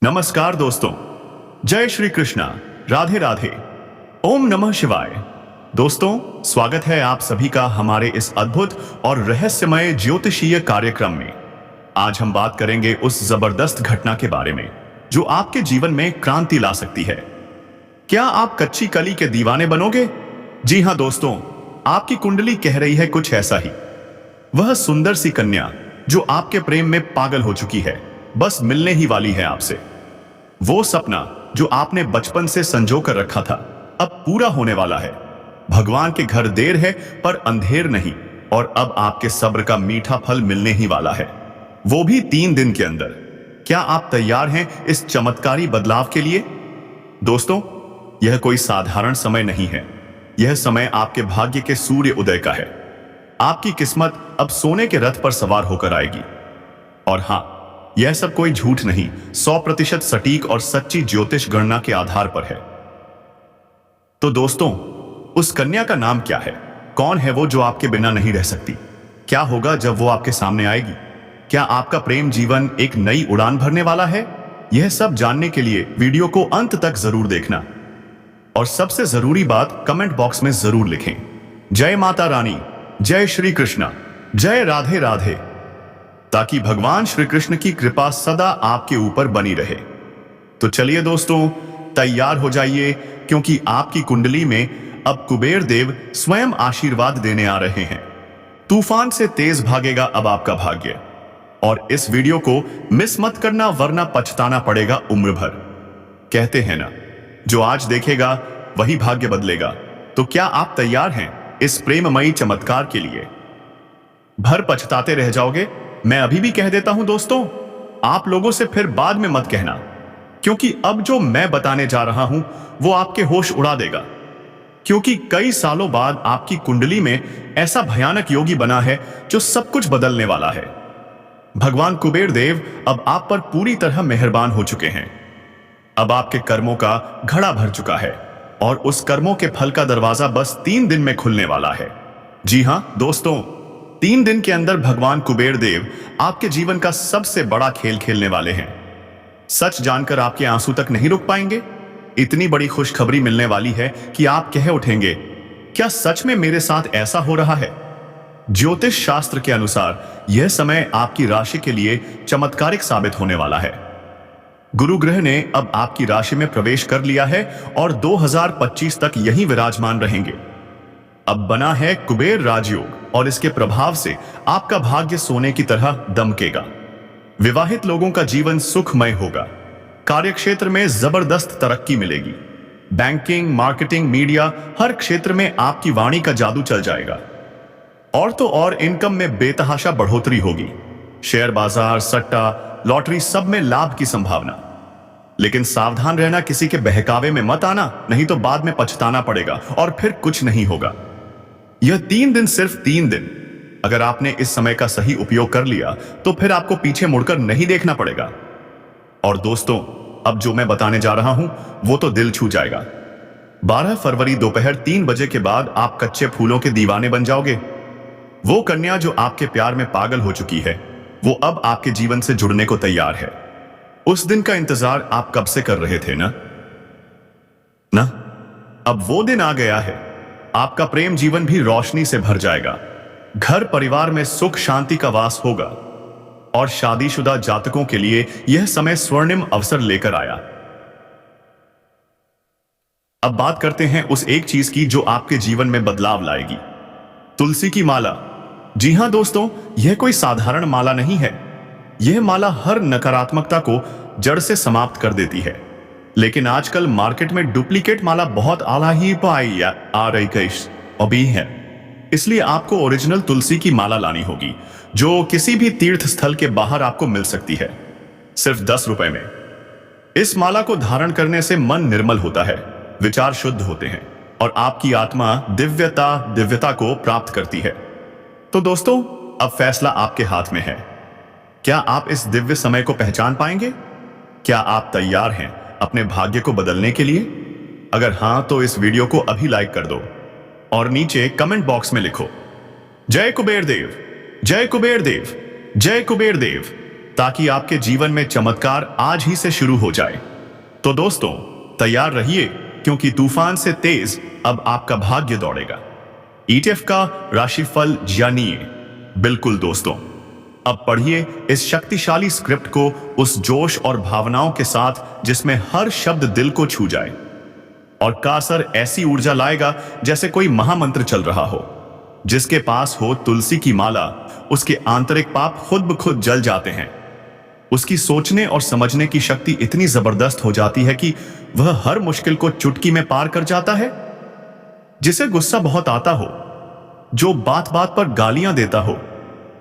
नमस्कार दोस्तों, जय श्री कृष्णा, राधे राधे, ओम नमः शिवाय। दोस्तों, स्वागत है आप सभी का हमारे इस अद्भुत और रहस्यमय ज्योतिषीय कार्यक्रम में। आज हम बात करेंगे उस जबरदस्त घटना के बारे में जो आपके जीवन में क्रांति ला सकती है। क्या आप कच्ची कली के दीवाने बनोगे? जी हाँ दोस्तों, आपकी कुंडली कह रही है कुछ ऐसा ही। वह सुंदर सी कन्या जो आपके प्रेम में पागल हो चुकी है, बस मिलने ही वाली है आपसे। वो सपना जो आपने बचपन से संजो कर रखा था, अब पूरा होने वाला है। भगवान के घर देर है पर अंधेर नहीं, और अब आपके सब्र का मीठा फल मिलने ही वाला है, वो भी 3 दिन के अंदर। क्या आप तैयार हैं इस चमत्कारी बदलाव के लिए? दोस्तों, यह कोई साधारण समय नहीं है। यह समय आपके भाग्य के सूर्य उदय का है। आपकी किस्मत अब सोने के रथ पर सवार होकर आएगी। और हाँ, यह सब कोई झूठ नहीं, 100% सटीक और सच्ची ज्योतिष गणना के आधार पर है। तो दोस्तों, उस कन्या का नाम क्या है? कौन है वो जो आपके बिना नहीं रह सकती? क्या होगा जब वो आपके सामने आएगी? क्या आपका प्रेम जीवन एक नई उड़ान भरने वाला है? यह सब जानने के लिए वीडियो को अंत तक जरूर देखना। और सबसे जरूरी बात, कमेंट बॉक्स में जरूर लिखें, जय माता रानी, जय श्री कृष्णा, जय राधे राधे, ताकि भगवान श्री कृष्ण की कृपा सदा आपके ऊपर बनी रहे। तो चलिए दोस्तों, तैयार हो जाइए, क्योंकि आपकी कुंडली में अब कुबेर देव स्वयं आशीर्वाद देने आ रहे हैं। तूफान से तेज भागेगा अब आपका भाग्य। और इस वीडियो को मिस मत करना, वरना पछताना पड़ेगा उम्र भर। कहते हैं ना, जो आज देखेगा वही भाग्य बदलेगा। तो क्या आप तैयार हैं इस प्रेममयी चमत्कार के लिए? भर पछताते रह जाओगे। मैं अभी भी कह देता हूं दोस्तों, आप लोगों से फिर बाद में मत कहना, क्योंकि अब जो मैं बताने जा रहा हूं वो आपके होश उड़ा देगा। क्योंकि कई सालों बाद आपकी कुंडली में ऐसा भयानक योगी बना है जो सब कुछ बदलने वाला है। भगवान कुबेर देव अब आप पर पूरी तरह मेहरबान हो चुके हैं। अब आपके कर्मों का घड़ा भर चुका है, और उस कर्मों के फल का दरवाजा बस 3 दिन में खुलने वाला है। जी हां दोस्तों, 3 दिन के अंदर भगवान कुबेर देव आपके जीवन का सबसे बड़ा खेल खेलने वाले हैं। सच जानकर आपके आंसू तक नहीं रुक पाएंगे। इतनी बड़ी खुशखबरी मिलने वाली है कि आप कह उठेंगे, क्या सच में मेरे साथ ऐसा हो रहा है? ज्योतिष शास्त्र के अनुसार यह समय आपकी राशि के लिए चमत्कारिक साबित होने वाला है। गुरु ग्रह ने अब आपकी राशि में प्रवेश कर लिया है और 2025 तक यहीं विराजमान रहेंगे। अब बना है कुबेर राजयोग, और इसके प्रभाव से आपका भाग्य सोने की तरह दमकेगा। विवाहित लोगों का जीवन सुखमय होगा। कार्यक्षेत्र में जबरदस्त तरक्की मिलेगी। बैंकिंग, मार्केटिंग, मीडिया, हर क्षेत्र में आपकी वाणी का जादू चल जाएगा। और तो और इनकम में बेतहाशा बढ़ोतरी होगी। शेयर बाजार, सट्टा, लॉटरी, सब में लाभ की संभावना। लेकिन सावधान रहना, किसी के बहकावे में मत आना, नहीं तो बाद में पछताना पड़ेगा और फिर कुछ नहीं होगा। यह 3 दिन, सिर्फ 3 दिन। अगर आपने इस समय का सही उपयोग कर लिया तो फिर आपको पीछे मुड़कर नहीं देखना पड़ेगा। और दोस्तों, अब जो मैं बताने जा रहा हूं वो तो दिल छू जाएगा। 12 फरवरी दोपहर 3 बजे के बाद आप कच्चे फूलों के दीवाने बन जाओगे। वो कन्या जो आपके प्यार में पागल हो चुकी है, वो अब आपके जीवन से जुड़ने को तैयार है। उस दिन का इंतजार आप कब से कर रहे थे ना? अब वो दिन आ गया है। आपका प्रेम जीवन भी रोशनी से भर जाएगा। घर परिवार में सुख शांति का वास होगा। और शादीशुदा जातकों के लिए यह समय स्वर्णिम अवसर लेकर आया। अब बात करते हैं उस एक चीज की जो आपके जीवन में बदलाव लाएगी, तुलसी की माला। जी हां दोस्तों, यह कोई साधारण माला नहीं है। यह माला हर नकारात्मकता को जड़ से समाप्त कर देती है। लेकिन आजकल मार्केट में डुप्लीकेट माला बहुत आला ही पाई आ रही अभी है। इसलिए आपको ओरिजिनल तुलसी की माला लानी होगी, जो किसी भी तीर्थ स्थल के बाहर आपको मिल सकती है, सिर्फ 10 रुपए में। इस माला को धारण करने से मन निर्मल होता है, विचार शुद्ध होते हैं, और आपकी आत्मा दिव्यता को प्राप्त करती है। तो दोस्तों, अब फैसला आपके हाथ में है। क्या आप इस दिव्य समय को पहचान पाएंगे? क्या आप तैयार हैं अपने भाग्य को बदलने के लिए? अगर हां, तो इस वीडियो को अभी लाइक कर दो और नीचे कमेंट बॉक्स में लिखो, जय कुबेर देव, जय कुबेर देव, जय कुबेर देव, ताकि आपके जीवन में चमत्कार आज ही से शुरू हो जाए। तो दोस्तों, तैयार रहिए, क्योंकि तूफान से तेज अब आपका भाग्य दौड़ेगा। ETF का राशिफल जानिए। बिल्कुल दोस्तों, अब पढ़िए इस शक्तिशाली स्क्रिप्ट को उस जोश और भावनाओं के साथ जिसमें हर शब्द दिल को छू जाए और का असर ऐसी ऊर्जा लाएगा जैसे कोई महामंत्र चल रहा हो। जिसके पास हो तुलसी की माला, उसके आंतरिक पाप खुद ब खुद जल जाते हैं। उसकी सोचने और समझने की शक्ति इतनी जबरदस्त हो जाती है कि वह हर मुश्किल को चुटकी में पार कर जाता है। जिसे गुस्सा बहुत आता हो, जो बात बात पर गालियां देता हो,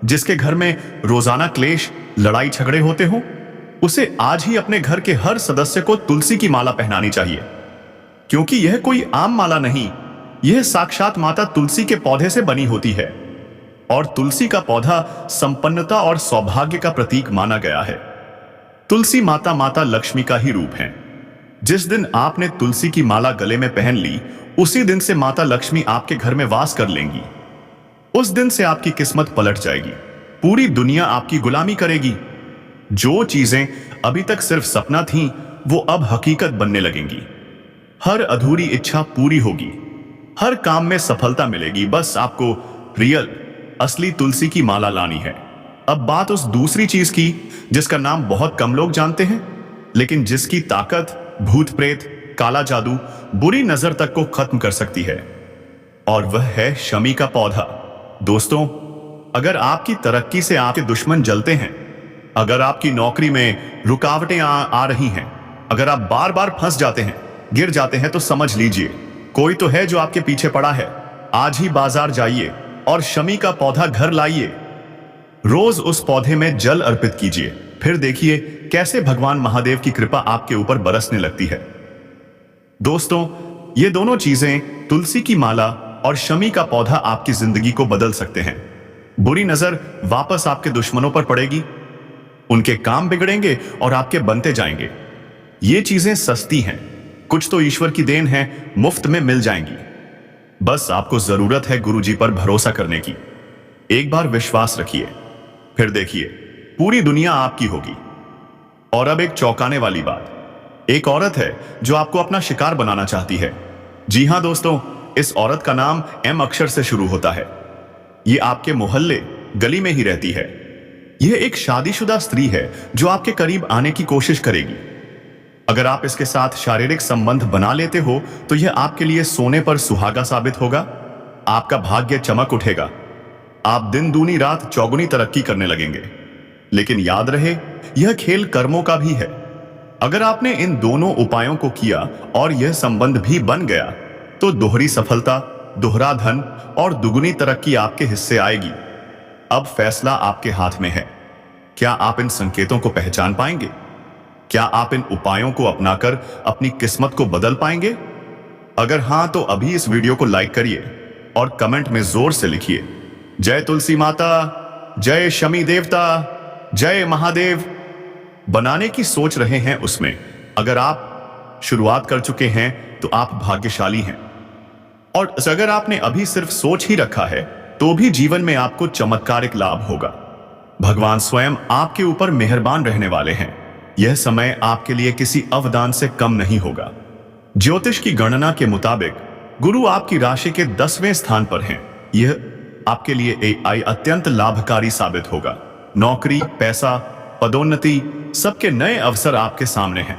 जिसके घर में रोजाना क्लेश लड़ाई झगड़े होते हो, उसे आज ही अपने घर के हर सदस्य को तुलसी की माला पहनानी चाहिए। क्योंकि यह कोई आम माला नहीं, यह साक्षात माता तुलसी के पौधे से बनी होती है। और तुलसी का पौधा संपन्नता और सौभाग्य का प्रतीक माना गया है। तुलसी माता माता लक्ष्मी का ही रूप है। जिस दिन आपने तुलसी की माला गले में पहन ली, उसी दिन से माता लक्ष्मी आपके घर में वास कर लेंगी। उस दिन से आपकी किस्मत पलट जाएगी। पूरी दुनिया आपकी गुलामी करेगी। जो चीजें अभी तक सिर्फ सपना थीं, वो अब हकीकत बनने लगेंगी। हर अधूरी इच्छा पूरी होगी, हर काम में सफलता मिलेगी। बस आपको रियल असली तुलसी की माला लानी है। अब बात उस दूसरी चीज की जिसका नाम बहुत कम लोग जानते हैं, लेकिन जिसकी ताकत भूत प्रेत, काला जादू, बुरी नजर तक को खत्म कर सकती है, और वह है शमी का पौधा। दोस्तों, अगर आपकी तरक्की से आपके दुश्मन जलते हैं, अगर आपकी नौकरी में रुकावटें आ रही हैं, अगर आप बार बार फंस जाते हैं, गिर जाते हैं, तो समझ लीजिए कोई तो है जो आपके पीछे पड़ा है। आज ही बाजार जाइए और शमी का पौधा घर लाइए। रोज उस पौधे में जल अर्पित कीजिए, फिर देखिए कैसे भगवान महादेव की कृपा आपके ऊपर बरसने लगती है। दोस्तों, ये दोनों चीजें, तुलसी की माला और शमी का पौधा, आपकी जिंदगी को बदल सकते हैं। बुरी नजर वापस आपके दुश्मनों पर पड़ेगी, उनके काम बिगड़ेंगे और आपके बनते जाएंगे। ये चीजें सस्ती हैं, कुछ तो ईश्वर की देन है, मुफ्त में मिल जाएंगी। बस आपको जरूरत है गुरुजी पर भरोसा करने की। एक बार विश्वास रखिए, फिर देखिए पूरी दुनिया आपकी होगी। और अब एक चौंकाने वाली बात, एक औरत है जो आपको अपना शिकार बनाना चाहती है। जी हां दोस्तों, इस औरत का नाम M अक्षर से शुरू होता है। ये आपके मोहल्ले गली में ही रहती है। यह एक शादीशुदा स्त्री है जो आपके करीब आने की कोशिश करेगी। अगर आप इसके साथ शारीरिक संबंध बना लेते हो तो यह आपके लिए सोने पर सुहागा साबित होगा। आपका भाग्य चमक उठेगा, आप दिन दूनी रात चौगुनी तरक्की करने लगेंगे। लेकिन याद रहे, यह खेल कर्मों का भी है। अगर आपने इन दोनों उपायों को किया और यह संबंध भी बन गया, तो दोहरी सफलता, दोहरा धन और दुगुनी तरक्की आपके हिस्से आएगी। अब फैसला आपके हाथ में है। क्या आप इन संकेतों को पहचान पाएंगे? क्या आप इन उपायों को अपनाकर अपनी किस्मत को बदल पाएंगे? अगर हां, तो अभी इस वीडियो को लाइक करिए और कमेंट में जोर से लिखिए, जय तुलसी माता, जय शमी देवता, जय महादेव। बनाने की सोच रहे हैं उसमें, अगर आप शुरुआत कर चुके हैं तो आप भाग्यशाली हैं। और अगर आपने अभी सिर्फ सोच ही रखा है, तो भी जीवन में आपको चमत्कारिक लाभ होगा। भगवान स्वयं आपके ऊपर मेहरबान रहने वाले हैं। यह समय आपके लिए किसी अवदान से कम नहीं होगा। ज्योतिष की गणना के मुताबिक गुरु आपकी राशि के 10वें स्थान पर हैं। यह आपके लिए एक अत्यंत लाभकारी साबित होगा। नौकरी, पैसा, पदोन्नति, सबके नए अवसर आपके सामने हैं।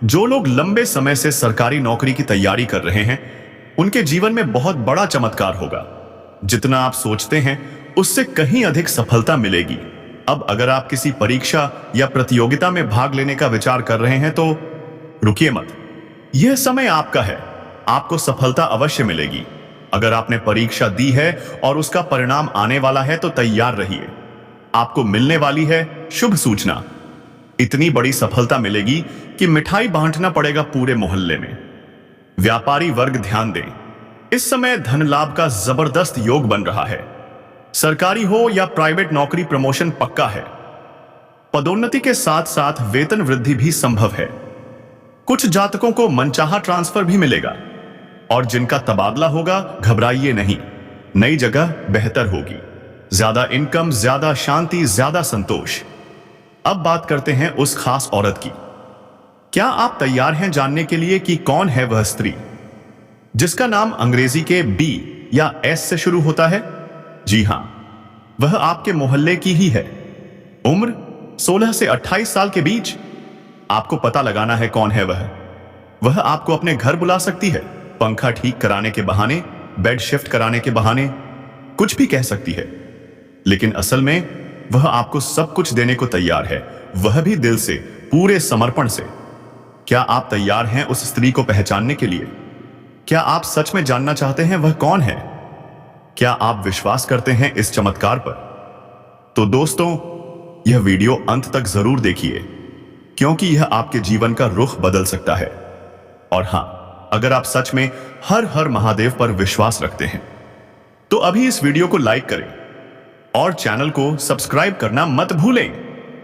जो लोग लंबे समय से सरकारी नौकरी की तैयारी कर रहे हैं, उनके जीवन में बहुत बड़ा चमत्कार होगा। जितना आप सोचते हैं उससे कहीं अधिक सफलता मिलेगी। अब अगर आप किसी परीक्षा या प्रतियोगिता में भाग लेने का विचार कर रहे हैं तो रुकिए मत, यह समय आपका है। आपको सफलता अवश्य मिलेगी। अगर आपने परीक्षा दी है और उसका परिणाम आने वाला है तो तैयार रहिए। आपको मिलने वाली है शुभ सूचना। इतनी बड़ी सफलता मिलेगी कि मिठाई बांटना पड़ेगा पूरे मोहल्ले में। व्यापारी वर्ग ध्यान दें, इस समय धन लाभ का जबरदस्त योग बन रहा है। सरकारी हो या प्राइवेट नौकरी, प्रमोशन पक्का है। पदोन्नति के साथ साथ वेतन वृद्धि भी संभव है। कुछ जातकों को मनचाहा ट्रांसफर भी मिलेगा। और जिनका तबादला होगा, घबराइए नहीं, नई जगह बेहतर होगी। ज्यादा इनकम, ज्यादा शांति, ज्यादा संतोष। अब बात करते हैं उस खास औरत की। क्या आप तैयार हैं जानने के लिए कि कौन है वह स्त्री जिसका नाम अंग्रेजी के बी या एस से शुरू होता है? जी हां, वह आपके मोहल्ले की ही है। उम्र 16 से 28 साल के बीच। आपको पता लगाना है कौन है वह। वह आपको अपने घर बुला सकती है, पंखा ठीक कराने के बहाने, बेड शिफ्ट कराने के बहाने, कुछ भी कह सकती है। लेकिन असल में वह आपको सब कुछ देने को तैयार है, वह भी दिल से, पूरे समर्पण से। क्या आप तैयार हैं उस स्त्री को पहचानने के लिए? क्या आप सच में जानना चाहते हैं वह कौन है? क्या आप विश्वास करते हैं इस चमत्कार पर? तो दोस्तों, यह वीडियो अंत तक जरूर देखिए, क्योंकि यह आपके जीवन का रुख बदल सकता है। और हां, अगर आप सच में हर हर महादेव पर विश्वास रखते हैं तो अभी इस वीडियो को लाइक करें और चैनल को सब्सक्राइब करना मत भूलें।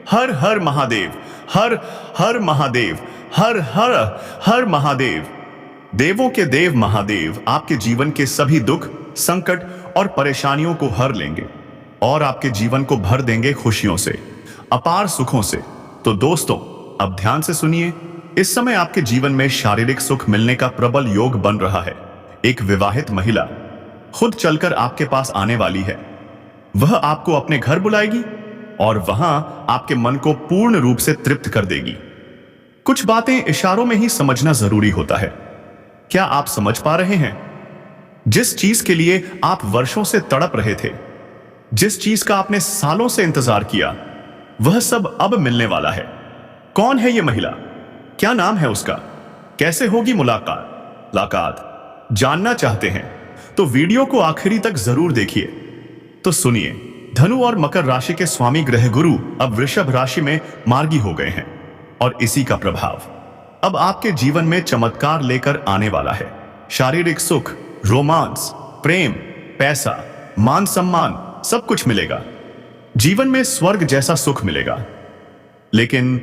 हर हर महादेव, हर हर महादेव, हर हर हर महादेव। देवों के देव महादेव आपके जीवन के सभी दुख, संकट और परेशानियों को हर लेंगे और आपके जीवन को भर देंगे खुशियों से, अपार सुखों से। तो दोस्तों, अब ध्यान से सुनिए। इस समय आपके जीवन में शारीरिक सुख मिलने का प्रबल योग बन रहा है। एक विवाहित महिला खुद चलकर आपके पास आने वाली है। वह आपको अपने घर बुलाएगी और वहां आपके मन को पूर्ण रूप से तृप्त कर देगी। कुछ बातें इशारों में ही समझना जरूरी होता है। क्या आप समझ पा रहे हैं? जिस चीज के लिए आप वर्षों से तड़प रहे थे, जिस चीज का आपने सालों से इंतजार किया, वह सब अब मिलने वाला है। कौन है यह महिला? क्या नाम है उसका? कैसे होगी मुलाकात? जानना चाहते हैं तो वीडियो को आखिरी तक जरूर देखिए। तो सुनिए, धनु और मकर राशि के स्वामी ग्रह गुरु अब वृषभ राशि में मार्गी हो गए हैं और इसी का प्रभाव अब आपके जीवन में चमत्कार लेकर आने वाला है। शारीरिक सुख, रोमांस, प्रेम, पैसा, मान सम्मान, सब कुछ मिलेगा। जीवन में स्वर्ग जैसा सुख मिलेगा। लेकिन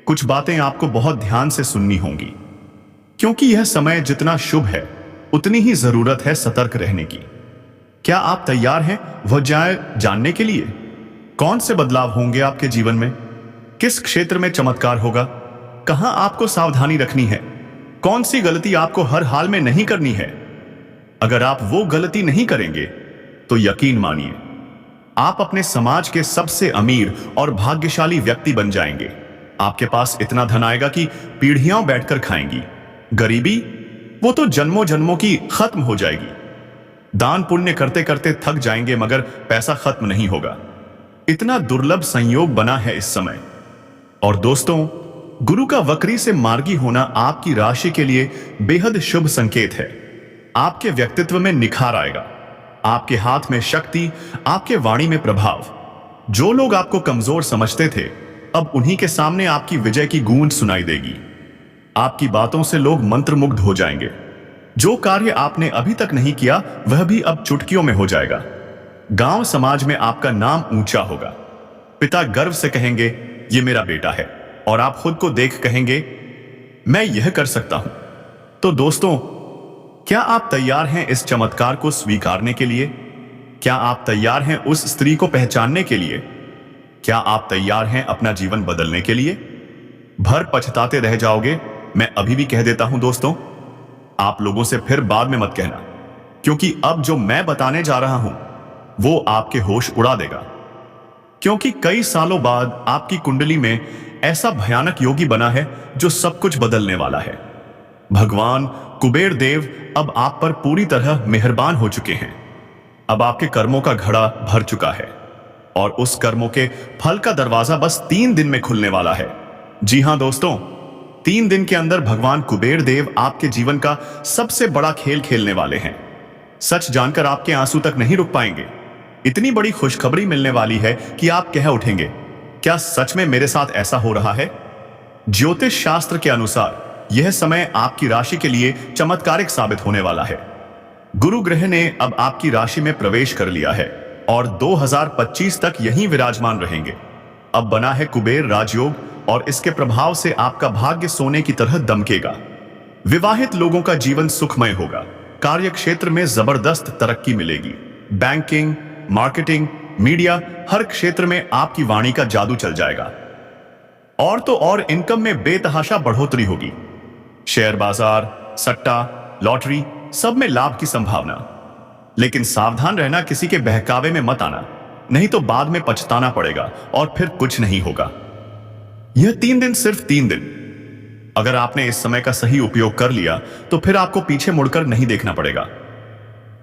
कुछ बातें आपको बहुत ध्यान से सुननी होंगी, क्योंकि यह समय जितना शुभ है उतनी ही जरूरत है सतर्क रहने की। क्या आप तैयार हैं वह जानने के लिए? कौन से बदलाव होंगे आपके जीवन में? किस क्षेत्र में चमत्कार होगा? कहां आपको सावधानी रखनी है? कौन सी गलती आपको हर हाल में नहीं करनी है? अगर आप वो गलती नहीं करेंगे तो यकीन मानिए, आप अपने समाज के सबसे अमीर और भाग्यशाली व्यक्ति बन जाएंगे। आपके पास इतना धन आएगा कि पीढ़ियां बैठकर खाएंगी। गरीबी, वो तो जन्मों जन्मों की खत्म हो जाएगी। दान पुण्य करते करते थक जाएंगे, मगर पैसा खत्म नहीं होगा। इतना दुर्लभ संयोग बना है इस समय। और दोस्तों, गुरु का वक्री से मार्गी होना आपकी राशि के लिए बेहद शुभ संकेत है। आपके व्यक्तित्व में निखार आएगा, आपके हाथ में शक्ति, आपके वाणी में प्रभाव। जो लोग आपको कमजोर समझते थे, अब उन्हीं के सामने आपकी विजय की गूंज सुनाई देगी। आपकी बातों से लोग मंत्रमुग्ध हो जाएंगे। जो कार्य आपने अभी तक नहीं किया, वह भी अब चुटकियों में हो जाएगा। गांव समाज में आपका नाम ऊंचा होगा। पिता गर्व से कहेंगे, ये मेरा बेटा है, और आप खुद को देख कहेंगे, मैं यह कर सकता हूं। तो दोस्तों, क्या आप तैयार हैं इस चमत्कार को स्वीकारने के लिए? क्या आप तैयार हैं उस स्त्री को पहचानने के लिए? क्या आप तैयार हैं अपना जीवन बदलने के लिए? भर पछताते रह जाओगे, मैं अभी भी कह देता हूं दोस्तों। आप लोगों से फिर बाद में मत कहना, क्योंकि अब जो मैं बताने जा रहा हूं वो आपके होश उड़ा देगा। क्योंकि कई सालों बाद आपकी कुंडली में ऐसा भयानक योगी बना है जो सब कुछ बदलने वाला है। भगवान कुबेर देव अब आप पर पूरी तरह मेहरबान हो चुके हैं। अब आपके कर्मों का घड़ा भर चुका है और उस कर्मों के फल का दरवाजा बस 3 दिन में खुलने वाला है। जी हां दोस्तों, 3 दिन के अंदर भगवान कुबेर देव आपके जीवन का सबसे बड़ा खेल खेलने वाले हैं। सच जानकर आपके आंसू तक नहीं रुक पाएंगे। इतनी बड़ी खुशखबरी मिलने वाली है कि आप कह उठेंगे, क्या सच में मेरे साथ ऐसा हो रहा है? ज्योतिष शास्त्र के अनुसार यह समय आपकी राशि के लिए चमत्कारिक साबित होने वाला है। गुरु ग्रह ने अब आपकी राशि में प्रवेश कर लिया है और 2025 तक यहीं विराजमान रहेंगे। अब बना है कुबेर राजयोग और इसके प्रभाव से आपका भाग्य सोने की तरह दमकेगा। विवाहित लोगों का जीवन सुखमय होगा। कार्य क्षेत्र में जबरदस्त तरक्की मिलेगी। बैंकिंग, मार्केटिंग, मीडिया, हर क्षेत्र में आपकी वाणी का जादू चल जाएगा। और तो और इनकम में बेतहाशा बढ़ोतरी होगी। शेयर बाजार, सट्टा, लॉटरी, सब में लाभ की संभावना। लेकिन सावधान रहना, किसी के बहकावे में मत आना, नहीं तो बाद में पछताना पड़ेगा और फिर कुछ नहीं होगा। यह 3 दिन, सिर्फ 3 दिन। अगर आपने इस समय का सही उपयोग कर लिया तो फिर आपको पीछे मुड़कर नहीं देखना पड़ेगा।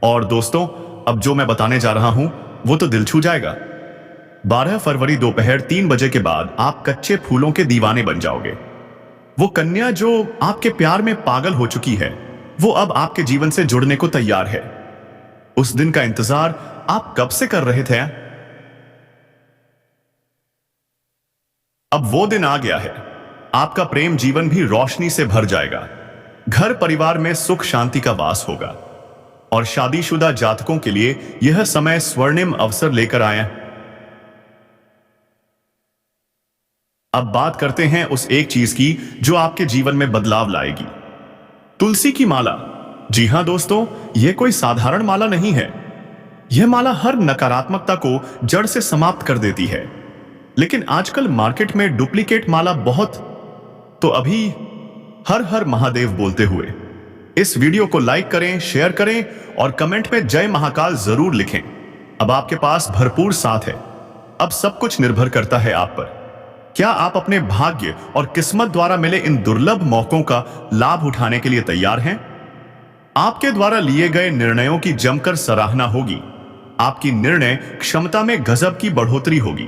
और दोस्तों, अब जो मैं बताने जा रहा हूं वो तो दिल छू जाएगा। 12 फरवरी दोपहर 3 बजे के बाद आप कच्चे फूलों के दीवाने बन जाओगे। वो कन्या जो आपके प्यार में पागल हो चुकी है, वो अब आपके जीवन से जुड़ने को तैयार है। उस दिन का इंतजार आप कब से कर रहे थे? अब वो दिन आ गया है। आपका प्रेम जीवन भी रोशनी से भर जाएगा। घर परिवार में सुख शांति का वास होगा। और शादीशुदा जातकों के लिए यह समय स्वर्णिम अवसर लेकर आया। अब बात करते हैं उस एक चीज की जो आपके जीवन में बदलाव लाएगी। तुलसी की माला। जी हां दोस्तों, यह कोई साधारण माला नहीं है। यह माला हर नकारात्मकता को जड़ से समाप्त कर देती है। लेकिन आजकल मार्केट में डुप्लीकेट माला बहुत। तो अभी हर हर महादेव बोलते हुए इस वीडियो को लाइक करें, शेयर करें और कमेंट में जय महाकाल जरूर लिखें। अब आपके पास भरपूर साथ है। अब सब कुछ निर्भर करता है आप पर। क्या आप अपने भाग्य और किस्मत द्वारा मिले इन दुर्लभ मौकों का लाभ उठाने के लिए तैयार हैं? आपके द्वारा लिए गए निर्णयों की जमकर सराहना होगी। आपकी निर्णय क्षमता में गजब की बढ़ोतरी होगी।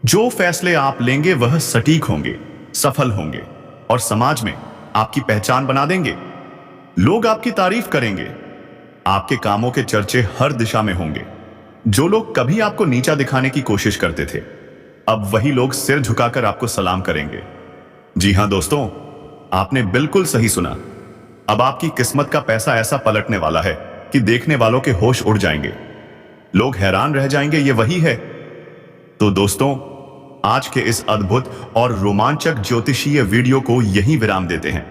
जो फैसले आप लेंगे वह सटीक होंगे, सफल होंगे और समाज में आपकी पहचान बना देंगे। लोग आपकी तारीफ करेंगे। आपके कामों के चर्चे हर दिशा में होंगे। जो लोग कभी आपको नीचा दिखाने की कोशिश करते थे, अब वही लोग सिर झुकाकर आपको सलाम करेंगे। जी हां दोस्तों, आपने बिल्कुल सही सुना। अब आपकी किस्मत का पैसा ऐसा पलटने वाला है कि देखने वालों के होश उड़ जाएंगे। लोग हैरान रह जाएंगे, ये वही है। तो दोस्तों, आज के इस अद्भुत और रोमांचक ज्योतिषीय वीडियो को यहीं विराम देते हैं।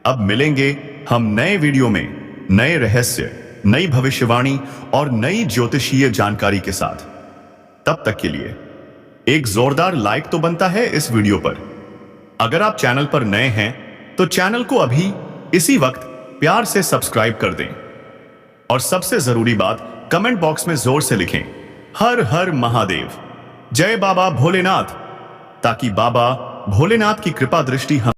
अब मिलेंगे हम नए वीडियो में नए रहस्य, नई भविष्यवाणी और नई ज्योतिषीय जानकारी के साथ। तब तक के लिए एक जोरदार लाइक तो बनता है इस वीडियो पर। अगर आप चैनल पर नए हैं तो चैनल को अभी इसी वक्त प्यार से सब्सक्राइब कर दें। और सबसे जरूरी बात, कमेंट बॉक्स में जोर से लिखें, हर हर महादेव, जय बाबा भोलेनाथ, ताकि बाबा भोलेनाथ की कृपा दृष्टि हम